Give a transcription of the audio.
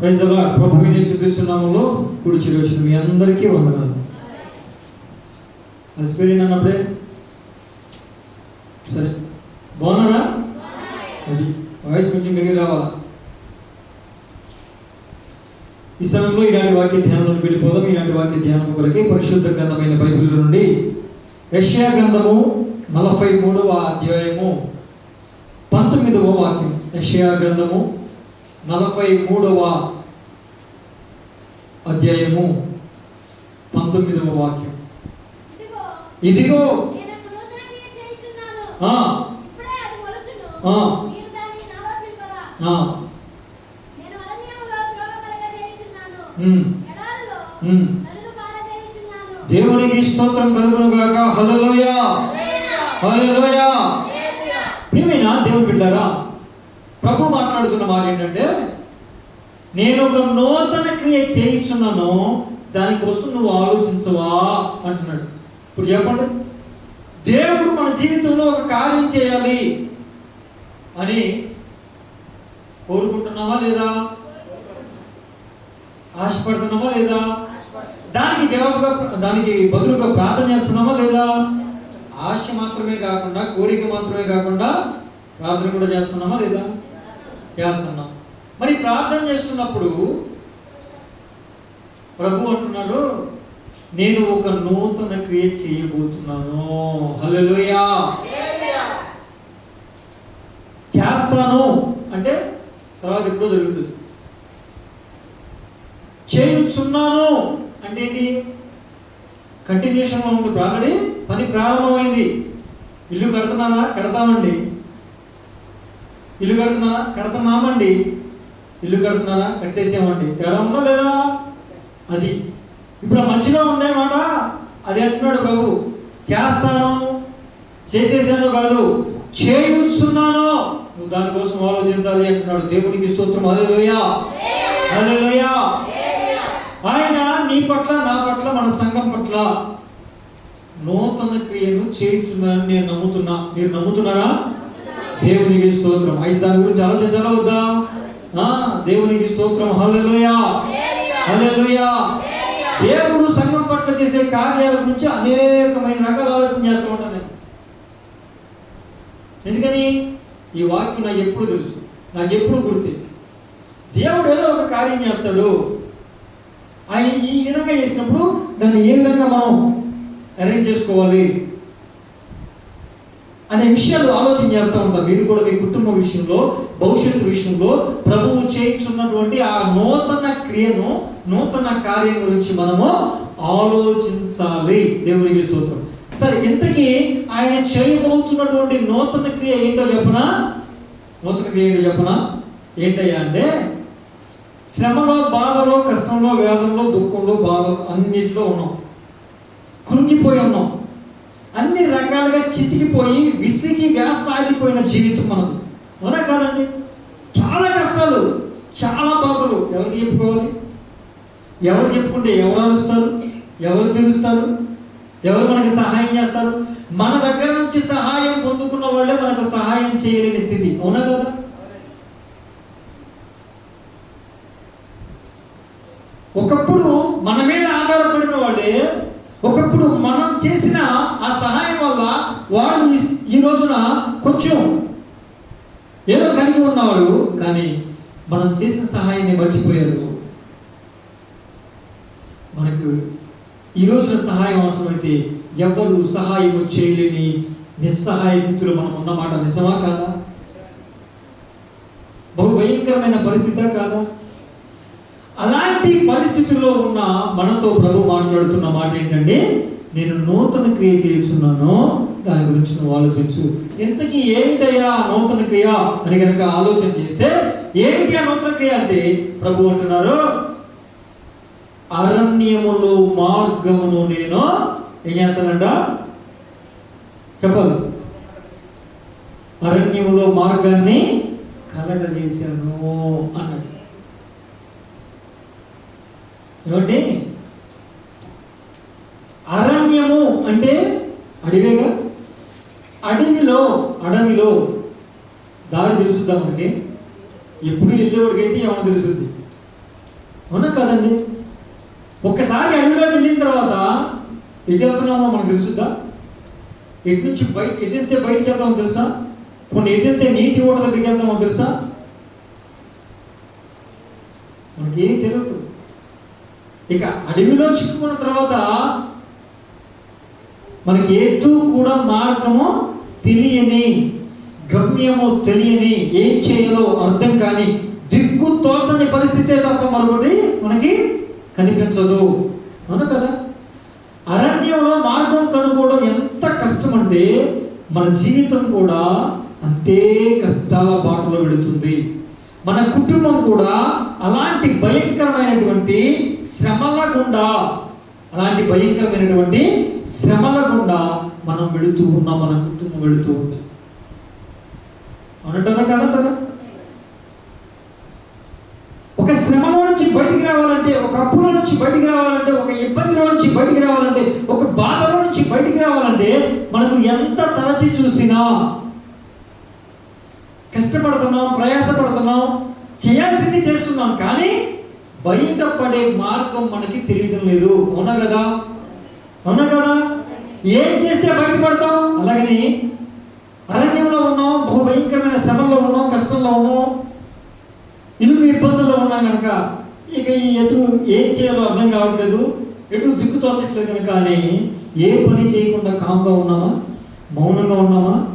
Praise the lord. ప్రభువైన యేసుక్రీస్తు నామములో కూడి వచ్చిన మీ అందరికీ వందనాలు. అసిపోయిన అన్నప్పుడే సరే బాగున్నారా? అది వాయిస్ కొంచెం గట్టిగా రావాలా. ఈ సమయంలో ఇలాంటి వాక్య ధ్యానంలోకి వెళ్ళిపోదాం. ఇలాంటి వాక్య ధ్యానం కొరకే పరిశుద్ధ గ్రంథమైన బైబిల్ నుండి యెషయా గ్రంథము 43వ అధ్యాయము 19వ వాక్యం. యెషయా గ్రంథము 43వ అధ్యాయము 19వ వాక్యం. ఇదిగో దేవునికి స్తోత్రం కలుగును గాక. హల్లెలూయా హల్లెలూయా. ప్రియమైన దేవుని బిడ్డలారా, ప్రభు మాట్లాడుతున్న మాట ఏంటంటే, నేను ఒక నూతన క్రియ చేయించున్నాను, దానికోసం నువ్వు ఆలోచించవా అంటున్నాడు. ఇప్పుడు చెప్పండి, దేవుడు మన జీవితంలో ఒక కార్యం చేయాలి అని కోరుకుంటున్నావా లేదా? ఆశపడుతున్నావా లేదా? దానికి జవాబుగా, దానికి బదులుగా ప్రార్థన చేస్తున్నామా లేదా? ఆశ మాత్రమే కాకుండా, కోరిక మాత్రమే కాకుండా ప్రార్థన కూడా చేస్తున్నామా లేదా? చేస్తున్నాం. మరి ప్రార్థన చేస్తున్నప్పుడు ప్రభు అంటున్నారు, నేను ఒక నూతన క్రియ చేయబోతున్నాను. హల్లెలూయా. చేస్తాను అంటే తర్వాత ఎప్పుడో జరుగుతుంది. చేయుచున్నాను అంటే ఏంటి? కంటిన్యూషన్లో ఉంది. ఆల్రెడీ పని ప్రారంభమైంది. ఇల్లు కడుతున్నారా? కడతామండి. ఇల్లు కడుతున్నారా? కడతామండి. ఇల్లు కడుతున్నారా? కట్టేసామండి. తేడా ఉందా లేదా? అది ఇప్పుడు ఆ మధ్యలో ఉండే మాట అది అంటున్నాడు ప్రభు. చేస్తాను, చేసేసాను కాదు, చేయుచున్నాను, నువ్వు దానికోసం ఆలోచించాలి అంటున్నాడు. దేవునికి స్తోత్రం. హల్లెలూయా హల్లెలూయా. ఆయన నీ పట్ల, నా పట్ల, మన సంఘం పట్ల నూతన క్రియను చేయుచున్నానని నేను నమ్ముతున్నా. మీరు నమ్ముతున్నారా? దేవునికి స్తోత్రం. అయితే దాని గురించి ఆలోచించాలా వద్దా? దేవునికి స్తోత్రం. హల్లెలూయా హల్లెలూయా. దేవుడు సంఘం పట్ల చేసే కార్యాల గురించి అనేకమైన రకాల ఆలోచన చేస్తూ ఉంటాను నేను. ఎందుకని? ఈ వాక్యం నాకు ఎప్పుడు తెలుసు, నాకు ఎప్పుడు గుర్తు. దేవుడు ఏదో ఒక కార్యం చేస్తాడు, ఆయన ఈ విధంగా చేసినప్పుడు దాన్ని ఏ విధంగా మనం అరేంజ్ చేసుకోవాలి అనే విషయాలు ఆలోచన చేస్తూ ఉంటారు. మీరు కూడా మీ కుటుంబ విషయంలో, భవిష్యత్తు విషయంలో ప్రభువు చేయించున్నటువంటి ఆ నూతన క్రియను, నూతన కార్యం గురించి మనము ఆలోచించాలి. దేవునికి స్తోత్రం. సరే, ఇంతకీ ఆయన చేయబోతున్నటువంటి నూతన క్రియ ఏంటో చెప్పనా? నూతన క్రియ ఏంటో చెప్పనా? ఏంటయ్యా అంటే, శ్రమలో, బాధలో, కష్టంలో, వేదనలో, దుఃఖంలో, బాధలో అన్నిట్లో ఉన్నాం, కృంగిపోయి ఉన్నాం, అన్ని రకాలుగా చితికిపోయి విసిగి వ్యాసారిపోయిన జీవితం మనది. అవునా కాదండి? చాలా కష్టాలు, చాలా బాధలు. ఎవరికి చెప్పుకోవాలి? ఎవరు చెప్పుకుంటే ఎవరు అరుస్తారు? ఎవరు తీరుస్తారు? ఎవరు మనకి సహాయం చేస్తారు? మన దగ్గర నుంచి సహాయం పొందుకున్న వాళ్ళే మనకు సహాయం చేయలేని స్థితి. అవునా కదా? ఒకప్పుడు మన మీద ఆధారపడిన వాళ్ళే ఒకప్పుడు మనం చేసిన ఆ సహాయం వల్ల వాళ్ళు ఈ రోజున కొంచెం ఏదో కలిగి ఉన్నవారు, కానీ మనం చేసిన సహాయాన్ని మర్చిపోయారు. మనకు ఈ రోజున సహాయం అవసరమైతే ఎవరు సహాయం చేయలేని నిస్సహాయ స్థితిలో మనం ఉన్నమాట నిజమా కాదా? బహు భయంకరమైన పరిస్థితి కాదా? అలాంటి పరిస్థితుల్లో ఉన్న మనతో ప్రభు మాట్లాడుతున్న మాట ఏంటంటే, నేను నూతన క్రియ చేస్తున్నాను, దాని గురించి నువ్వు ఆలోచించు. ఇంతకీ ఏమిటయ్యా నూతన క్రియ అని కనుక ఆలోచన చేస్తే, ఏమిటి ఆ నూతన క్రియ అంటే ప్రభు అంటున్నారు, అరణ్యములో మార్గమును నేను ఏం చేస్తానంట? చెప్పాలి. అరణ్యములో మార్గాన్ని కలగజేశాను అన్నాడు. ఏమండి? అరణ్యము అంటే అడవిగా. అడవిలో దారి తెలుసుద్దా మనకి? ఎప్పుడు వెళ్ళేవాడికైతే ఏమైనా తెలుస్తుంది. అవునా కదండి? ఒక్కసారి అడవిలోకి వెళ్ళిన తర్వాత ఎటు వెళ్తున్నామో మనకు తెలుసుద్దా? ఎటు నుంచి ఎటు వెళ్తే బయటికి వెళ్తామో తెలుసా? కొన్ని ఎటు వెళ్తే నీటి ఓట దగ్గరికి వెళ్తామో తెలుసా? మనకేమీ తెలియదు. ఇక అడవిలో చిక్కుకున్న తర్వాత మనకి ఎటు కూడా మార్గము తెలియని, గమ్యము తెలియని, ఏం చేయాలో అర్థం కాని, దిక్కు తోచని పరిస్థితే తప్ప మరొకటి మనకి కనిపించదు. అవును కదా? అరణ్యంలో మార్గం కనుక్కోవడం ఎంత కష్టం అంటే మన జీవితం కూడా అంతే కష్టాల బాటలో వెళుతుంది. మన కుటుంబం కూడా అలాంటి భయంకరమైనటువంటి శ్రమల గుండా మనం వెళుతూ ఉన్నాం. మన కుటుంబం వెళుతూ ఉంది. అవునంటారా కాదంటారా? ఒక శ్రమలో నుంచి బయటికి రావాలంటే, ఒక అప్పులో నుంచి బయటికి రావాలంటే, ఒక ఇబ్బందిలో నుంచి బయటికి రావాలంటే, ఒక బాధలో నుంచి బయటికి రావాలంటే మనకు ఎంత తరచి చూసినా కష్టపడుతున్నాం, ప్రయాసపడుతున్నాం, చేయాల్సింది చేస్తున్నాం, కానీ బయటపడే మార్గం మనకి తెలియడం లేదు. అవునా కదా? అవునా కదా? ఏం చేస్తే బయటపడతాం? అలాగని అరణ్యంలో ఉన్నాం, బహు భయంకరమైన శ్రమంలో ఉన్నాం, కష్టంలో ఉన్నాం, ఇల్లు ఇబ్బందుల్లో ఉన్నాం కనుక ఇక ఎటు ఏం చేయాలో అర్థం కావట్లేదు, ఎటు దిక్కు తోచట్లేదు కనుక అని ఏ పని చేయకుండా కామ్గా ఉన్నామా? మౌనంగా ఉన్నామా?